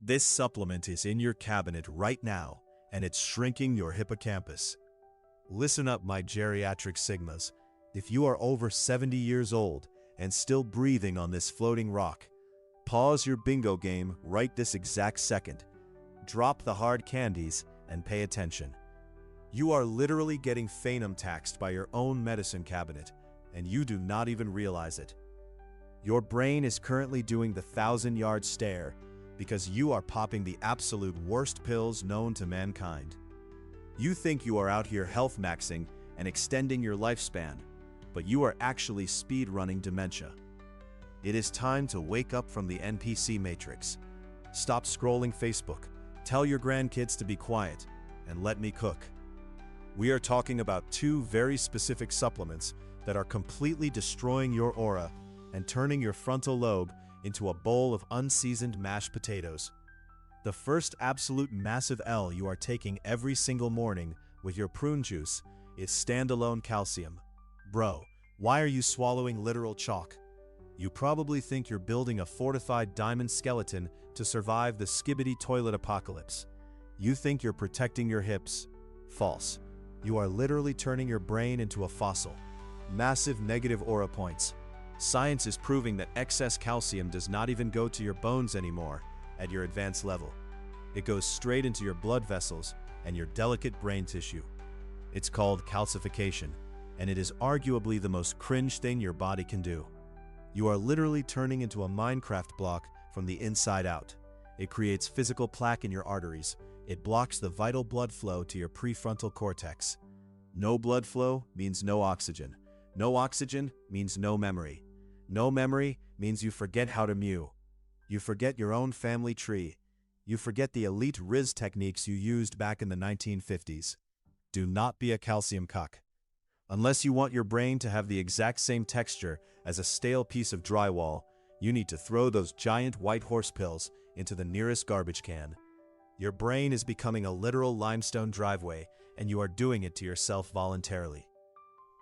This supplement is in your cabinet right now, and it's shrinking your hippocampus. Listen up, my geriatric Sigmas. If you are over 70 years old and still breathing on this floating rock, pause your bingo game right this exact second. Drop the hard candies and pay attention. You are literally getting phantom taxed by your own medicine cabinet, and you do not even realize it. Your brain is currently doing the 1,000-yard stare because you are popping the absolute worst pills known to mankind. You think you are out here health maxing and extending your lifespan, but you are actually speed running dementia. It is time to wake up from the NPC matrix. Stop scrolling Facebook, tell your grandkids to be quiet, and let me cook. We are talking about two very specific supplements that are completely destroying your aura and turning your frontal lobe into a bowl of unseasoned mashed potatoes. The first absolute massive L you are taking every single morning with your prune juice is standalone calcium. Bro, why are you swallowing literal chalk? You probably think you're building a fortified diamond skeleton to survive the skibbity toilet apocalypse. You think you're protecting your hips. False. You are literally turning your brain into a fossil. Massive negative aura points. Science is proving that excess calcium does not even go to your bones anymore at your advanced level. It goes straight into your blood vessels and your delicate brain tissue. It's called calcification, and it is arguably the most cringe thing your body can do. You are literally turning into a Minecraft block from the inside out. It creates physical plaque in your arteries. It blocks the vital blood flow to your prefrontal cortex. No blood flow means no oxygen. No oxygen means no memory. No memory means you forget how to mew. You forget your own family tree. You forget the elite Riz techniques you used back in the 1950s. Do not be a calcium cuck. Unless you want your brain to have the exact same texture as a stale piece of drywall, you need to throw those giant white horse pills into the nearest garbage can. Your brain is becoming a literal limestone driveway, and you are doing it to yourself voluntarily.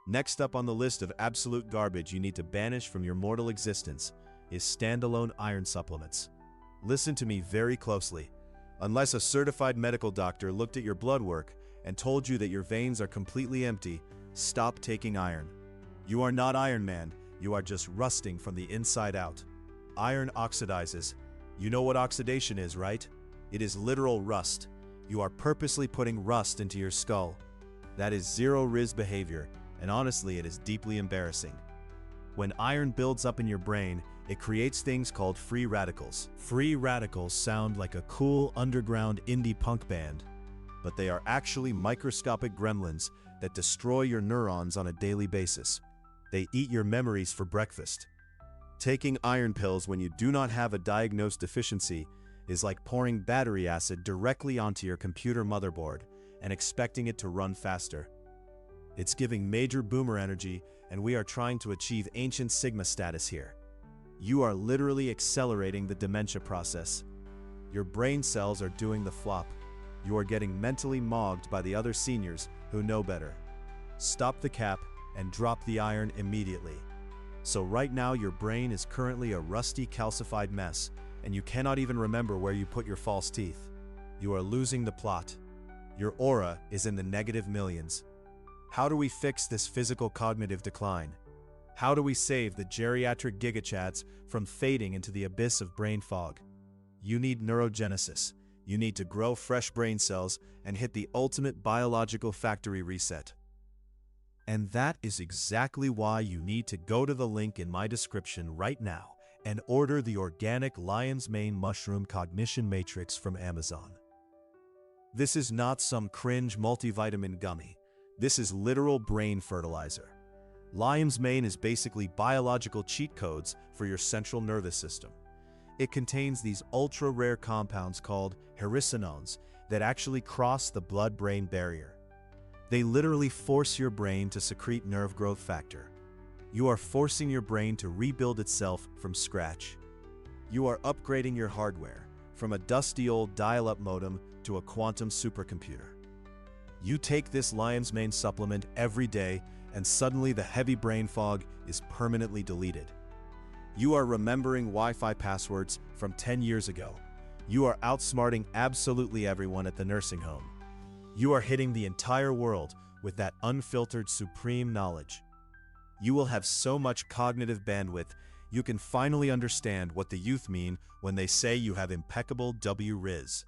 Next up on the list of absolute garbage you need to banish from your mortal existence is standalone iron supplements. Listen to me very closely. Unless a certified medical doctor looked at your blood work and told you that your veins are completely empty, stop taking iron. You are not Iron Man, you are just rusting from the inside out. Iron oxidizes. You know what oxidation is, right? It is literal rust. You are purposely putting rust into your skull. That is zero Riz behavior, and honestly it is deeply embarrassing. When iron builds up in your brain, it creates things called free radicals. Free radicals sound like a cool underground indie punk band, but they are actually microscopic gremlins that destroy your neurons on a daily basis. They eat your memories for breakfast. Taking iron pills when you do not have a diagnosed deficiency is like pouring battery acid directly onto your computer motherboard and expecting it to run faster. It's giving major boomer energy, and we are trying to achieve ancient Sigma status here. You are literally accelerating the dementia process. Your brain cells are doing the flop. You are getting mentally mogged by the other seniors who know better. Stop the cap and drop the iron immediately. So right now your brain is currently a rusty, calcified mess, and you cannot even remember where you put your false teeth. You are losing the plot. Your aura is in the negative millions. How do we fix this physical cognitive decline? How do we save the geriatric gigachads from fading into the abyss of brain fog? You need neurogenesis. You need to grow fresh brain cells and hit the ultimate biological factory reset. And that is exactly why you need to go to the link in my description right now and order the organic lion's mane mushroom cognition matrix from Amazon. This is not some cringe multivitamin gummy. This is literal brain fertilizer. Lion's mane is basically biological cheat codes for your central nervous system. It contains these ultra-rare compounds called hericenones that actually cross the blood-brain barrier. They literally force your brain to secrete nerve growth factor. You are forcing your brain to rebuild itself from scratch. You are upgrading your hardware from a dusty old dial-up modem to a quantum supercomputer. You take this lion's mane supplement every day, and suddenly the heavy brain fog is permanently deleted. You are remembering Wi-Fi passwords from 10 years ago. You are outsmarting absolutely everyone at the nursing home. You are hitting the entire world with that unfiltered supreme knowledge. You will have so much cognitive bandwidth, you can finally understand what the youth mean when they say you have impeccable W-Riz.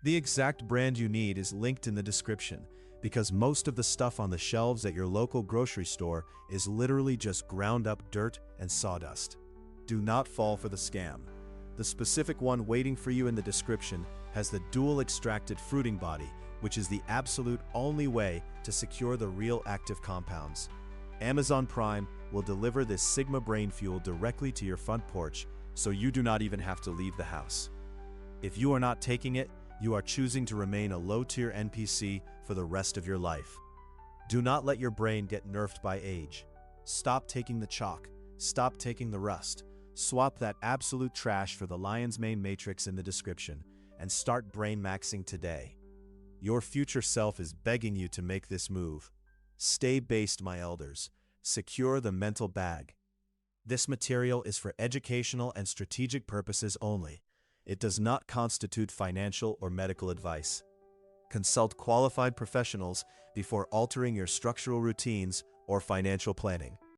The exact brand you need is linked in the description, because most of the stuff on the shelves at your local grocery store is literally just ground up dirt and sawdust. Do not fall for the scam. The specific one waiting for you in the description has the dual extracted fruiting body, which is the absolute only way to secure the real active compounds. Amazon Prime will deliver this Sigma Brain Fuel directly to your front porch, so you do not even have to leave the house. If you are not taking it, you are choosing to remain a low-tier NPC for the rest of your life. Do not let your brain get nerfed by age. Stop taking the chalk. Stop taking the rust. Swap that absolute trash for the Lion's Mane Matrix in the description, and start brain maxing today. Your future self is begging you to make this move. Stay based, my elders. Secure the mental bag. This material is for educational and strategic purposes only. It does not constitute financial or medical advice. Consult qualified professionals before altering your structural routines or financial planning.